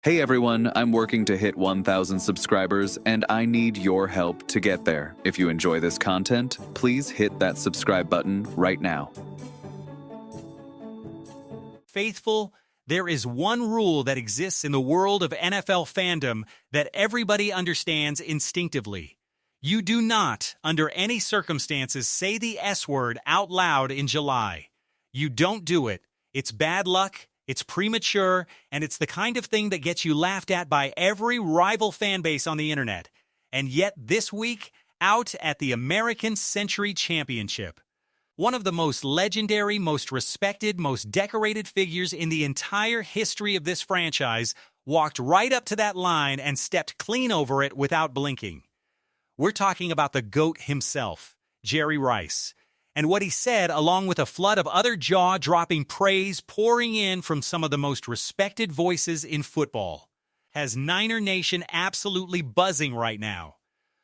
Hey everyone, I'm working to hit 1,000 subscribers and I need your help to get there. If you enjoy this content, please hit that subscribe button right now. Faithful, there is one rule that exists in the world of NFL fandom that everybody understands instinctively. You do not, under any circumstances, say the S word out loud in July. You don't do it. It's bad luck. It's premature, and it's the kind of thing that gets you laughed at by every rival fan base on the internet. And yet this week, out at the American Century Championship, one of the most legendary, most respected, most decorated figures in the entire history of this franchise walked right up to that line and stepped clean over it without blinking. We're talking about the GOAT himself, Jerry Rice. And what he said, along with a flood of other jaw-dropping praise pouring in from some of the most respected voices in football, has Niner Nation absolutely buzzing right now.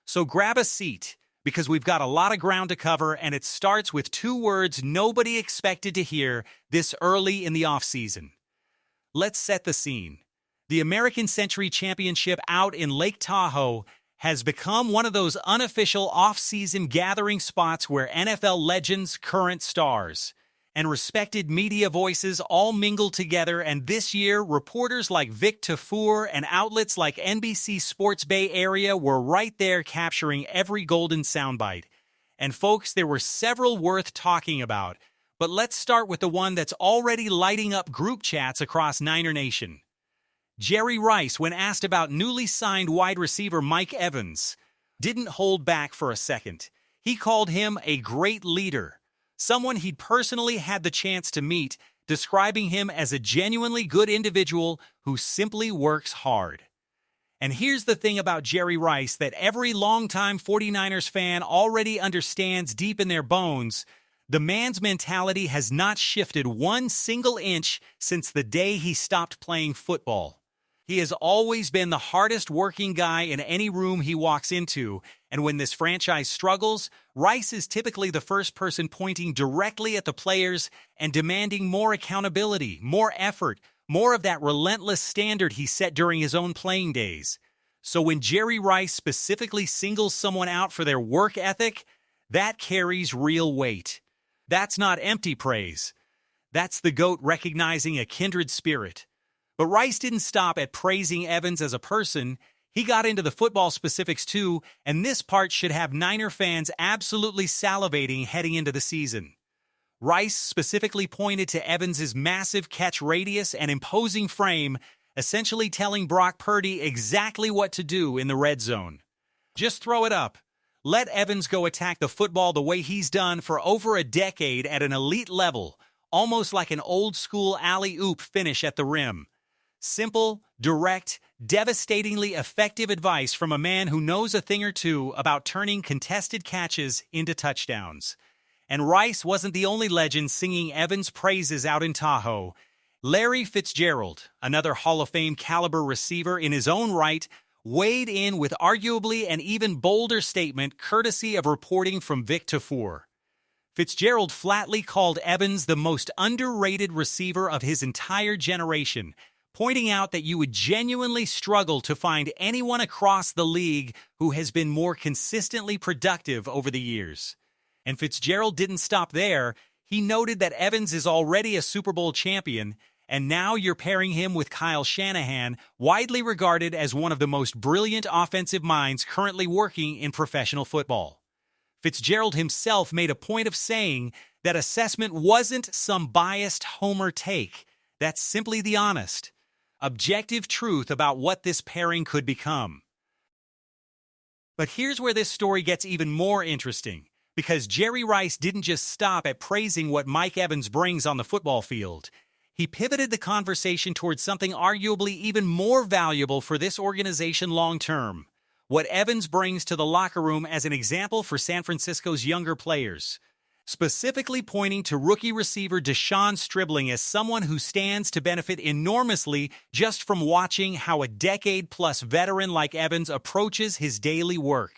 So grab a seat, because we've got a lot of ground to cover, and it starts with two words nobody expected to hear this early in the offseason. Let's set the scene. The American Century Championship out in Lake Tahoe has become one of those unofficial off-season gathering spots where NFL legends, current stars, and respected media voices all mingle together, and this year, reporters like Vic Tafur and outlets like NBC Sports Bay Area were right there capturing every golden soundbite. And folks, there were several worth talking about, but let's start with the one that's already lighting up group chats across Niner Nation. Jerry Rice, when asked about newly signed wide receiver Mike Evans, didn't hold back for a second. He called him a great leader, someone he'd personally had the chance to meet, describing him as a genuinely good individual who simply works hard. And here's the thing about Jerry Rice that every longtime 49ers fan already understands deep in their bones. The man's mentality has not shifted one single inch since the day he stopped playing football. He has always been the hardest working guy in any room he walks into, and when this franchise struggles, Rice is typically the first person pointing directly at the players and demanding more accountability, more effort, more of that relentless standard he set during his own playing days. So when Jerry Rice specifically singles someone out for their work ethic, that carries real weight. That's not empty praise. That's the GOAT recognizing a kindred spirit. But Rice didn't stop at praising Evans as a person. He got into the football specifics too, and this part should have Niner fans absolutely salivating heading into the season. Rice specifically pointed to Evans' massive catch radius and imposing frame, essentially telling Brock Purdy exactly what to do in the red zone. Just throw it up. Let Evans go attack the football the way he's done for over a decade at an elite level, almost like an old-school alley-oop finish at the rim. Simple, direct, devastatingly effective advice from a man who knows a thing or two about turning contested catches into touchdowns. And Rice wasn't the only legend singing Evans' praises out in Tahoe. Larry Fitzgerald, another Hall of Fame caliber receiver in his own right, weighed in with arguably an even bolder statement courtesy of reporting from Vic Tafur. Fitzgerald flatly called Evans the most underrated receiver of his entire generation, pointing out that you would genuinely struggle to find anyone across the league who has been more consistently productive over the years. And Fitzgerald didn't stop there. He noted that Evans is already a Super Bowl champion, and now you're pairing him with Kyle Shanahan, widely regarded as one of the most brilliant offensive minds currently working in professional football. Fitzgerald himself made a point of saying that assessment wasn't some biased homer take. That's simply the honest, objective truth about what this pairing could become. But here's where this story gets even more interesting, because Jerry Rice didn't just stop at praising what Mike Evans brings on the football field. He pivoted the conversation towards something arguably even more valuable for this organization long-term: what Evans brings to the locker room as an example for San Francisco's younger players, specifically pointing to rookie receiver Stribling as someone who stands to benefit enormously just from watching how a decade-plus veteran like Evans approaches his daily work.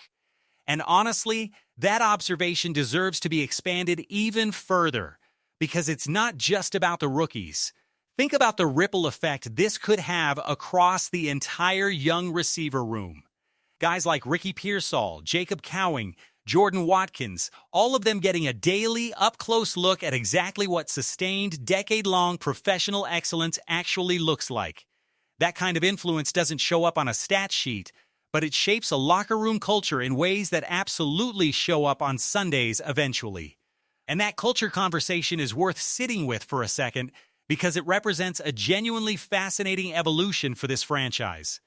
And honestly, that observation deserves to be expanded even further, because it's not just about the rookies. Think about the ripple effect this could have across the entire young receiver room. Guys like Ricky Pearsall, Jacob Cowing, Jordan Watkins, all of them getting a daily, up-close look at exactly what sustained, decade-long professional excellence actually looks like. That kind of influence doesn't show up on a stat sheet, but it shapes a locker room culture in ways that absolutely show up on Sundays eventually. And that culture conversation is worth sitting with for a second because it represents a genuinely fascinating evolution for this franchise.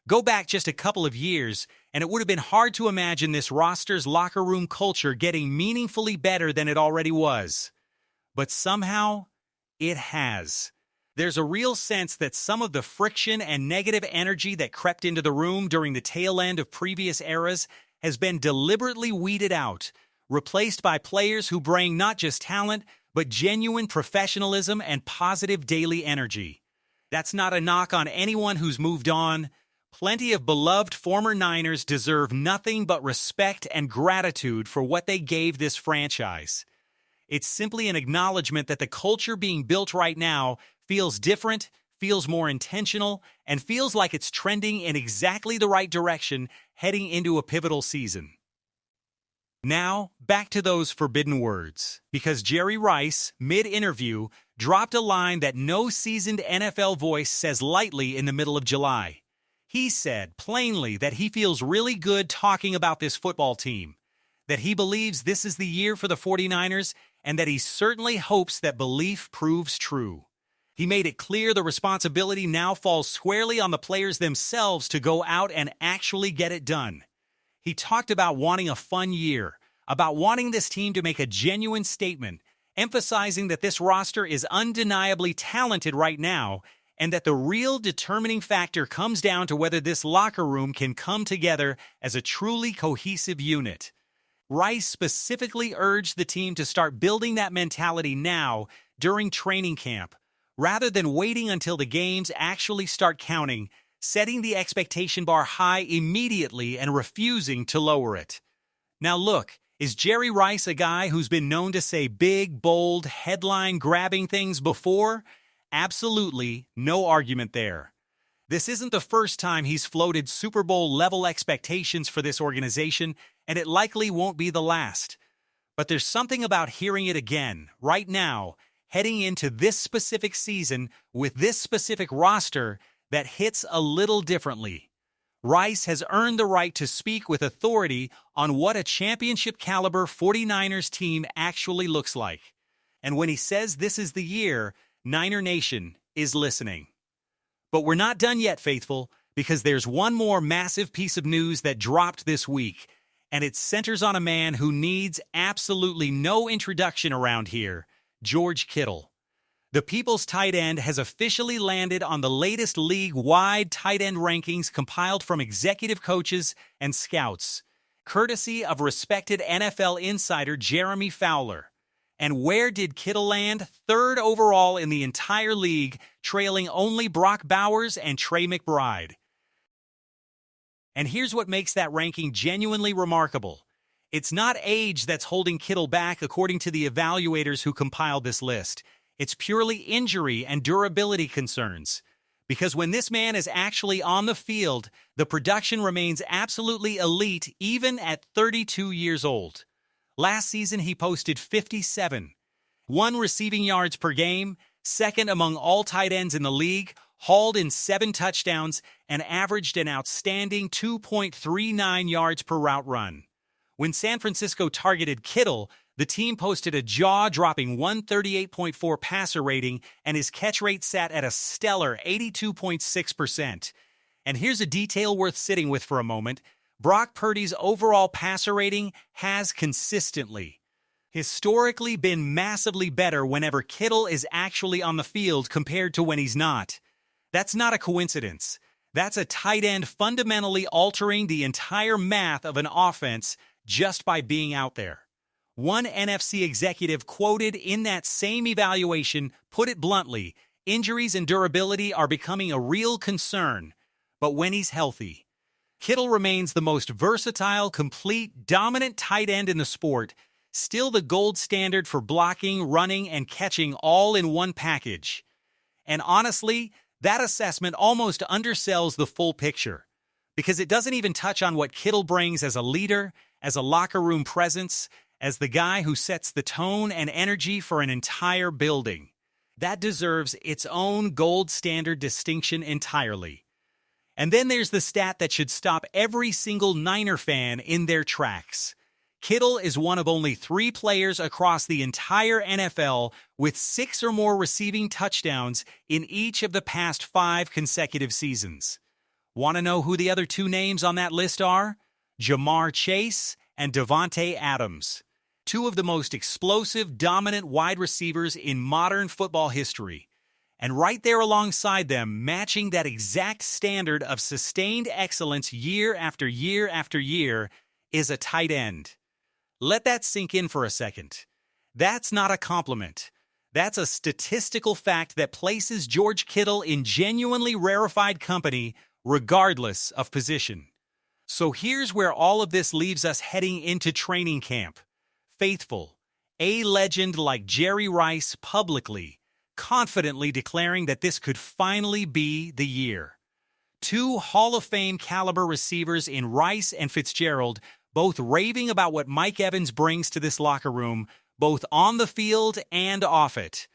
Go back just a couple of years, and it would have been hard to imagine this roster's locker room culture getting meaningfully better than it already was. But somehow, it has. There's a real sense that some of the friction and negative energy that crept into the room during the tail end of previous eras has been deliberately weeded out, replaced by players who bring not just talent, but genuine professionalism and positive daily energy. That's not a knock on anyone who's moved on. Plenty of beloved former Niners deserve nothing but respect and gratitude for what they gave this franchise. It's simply an acknowledgement that the culture being built right now feels different, feels more intentional, and feels like it's trending in exactly the right direction heading into a pivotal season. Now, back to those forbidden words, because Jerry Rice, mid-interview, dropped a line that no seasoned NFL voice says lightly in the middle of July. He said plainly that he feels really good talking about this football team, that he believes this is the year for the 49ers, and that he certainly hopes that belief proves true. He made it clear the responsibility now falls squarely on the players themselves to go out and actually get it done. He talked about wanting a fun year, about wanting this team to make a genuine statement, emphasizing that this roster is undeniably talented right now, and that the real determining factor comes down to whether this locker room can come together as a truly cohesive unit. Rice specifically urged the team to start building that mentality now during training camp, rather than waiting until the games actually start counting, setting the expectation bar high immediately and refusing to lower it. Now look, is Jerry Rice a guy who's been known to say big, bold, headline-grabbing things before? Absolutely, no argument there. This isn't the first time he's floated Super Bowl-level expectations for this organization, and it likely won't be the last. But there's something about hearing it again, right now, heading into this specific season with this specific roster that hits a little differently. Rice has earned the right to speak with authority on what a championship-caliber 49ers team actually looks like. And when he says this is the year, Niner Nation is listening. But we're not done yet, faithful, because there's one more massive piece of news that dropped this week, and it centers on a man who needs absolutely no introduction around here, George Kittle. The People's tight end has officially landed on the latest league-wide tight end rankings compiled from executive coaches and scouts, courtesy of respected NFL insider Jeremy Fowler. And where did Kittle land? Third overall in the entire league, trailing only Brock Bowers and Trey McBride. And here's what makes that ranking genuinely remarkable. It's not age that's holding Kittle back according to the evaluators who compiled this list. It's purely injury and durability concerns. Because when this man is actually on the field, the production remains absolutely elite even at 32 years old. Last season, he posted 57, 1 receiving yards per game, second among all tight ends in the league, hauled in 7 touchdowns, and averaged an outstanding 2.39 yards per route run. When San Francisco targeted Kittle, the team posted a jaw-dropping 138.4 passer rating, and his catch rate sat at a stellar 82.6%. And here's a detail worth sitting with for a moment. Brock Purdy's overall passer rating has consistently, historically been massively better whenever Kittle is actually on the field compared to when he's not. That's not a coincidence. That's a tight end fundamentally altering the entire math of an offense just by being out there. One NFC executive quoted in that same evaluation put it bluntly, injuries and durability are becoming a real concern, but when he's healthy. Kittle remains the most versatile, complete, dominant tight end in the sport, still the gold standard for blocking, running, and catching all in one package. And honestly, that assessment almost undersells the full picture, because it doesn't even touch on what Kittle brings as a leader, as a locker room presence, as the guy who sets the tone and energy for an entire building. That deserves its own gold standard distinction entirely. And then there's the stat that should stop every single Niner fan in their tracks. Kittle is one of only 3 players across the entire NFL with 6 or more receiving touchdowns in each of the past 5 consecutive seasons. Want to know who the other 2 names on that list are? Jamar Chase and Davante Adams. 2 of the most explosive, dominant wide receivers in modern football history. And right there alongside them, matching that exact standard of sustained excellence year after year after year, is a tight end. Let that sink in for a second. That's not a compliment. That's a statistical fact that places George Kittle in genuinely rarefied company, regardless of position. So here's where all of this leaves us heading into training camp. Faithful, a legend like Jerry Rice publicly, confidently declaring that this could finally be the year. 2 Hall of Fame caliber receivers in Rice and Fitzgerald, both raving about what Mike Evans brings to this locker room, both on the field and off it.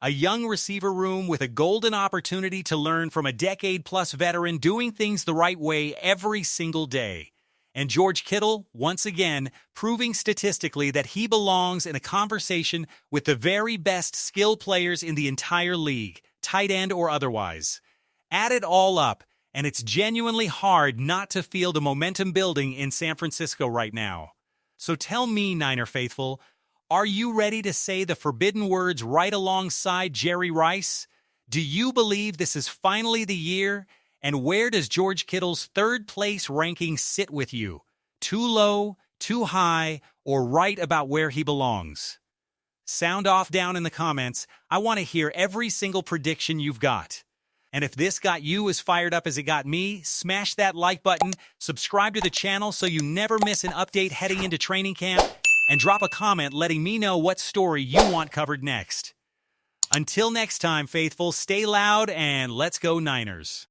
A young receiver room with a golden opportunity to learn from a decade-plus veteran doing things the right way every single day. And George Kittle, once again, proving statistically that he belongs in a conversation with the very best skill players in the entire league, tight end or otherwise. Add it all up, and it's genuinely hard not to feel the momentum building in San Francisco right now. So tell me, Niner faithful, are you ready to say the forbidden words right alongside Jerry Rice? Do you believe this is finally the year? And where does George Kittle's 3rd place ranking sit with you? Too low, too high, or right about where he belongs? Sound off down in the comments. I want to hear every single prediction you've got. And if this got you as fired up as it got me, smash that like button, subscribe to the channel so you never miss an update heading into training camp, and drop a comment letting me know what story you want covered next. Until next time, faithful, stay loud and let's go Niners.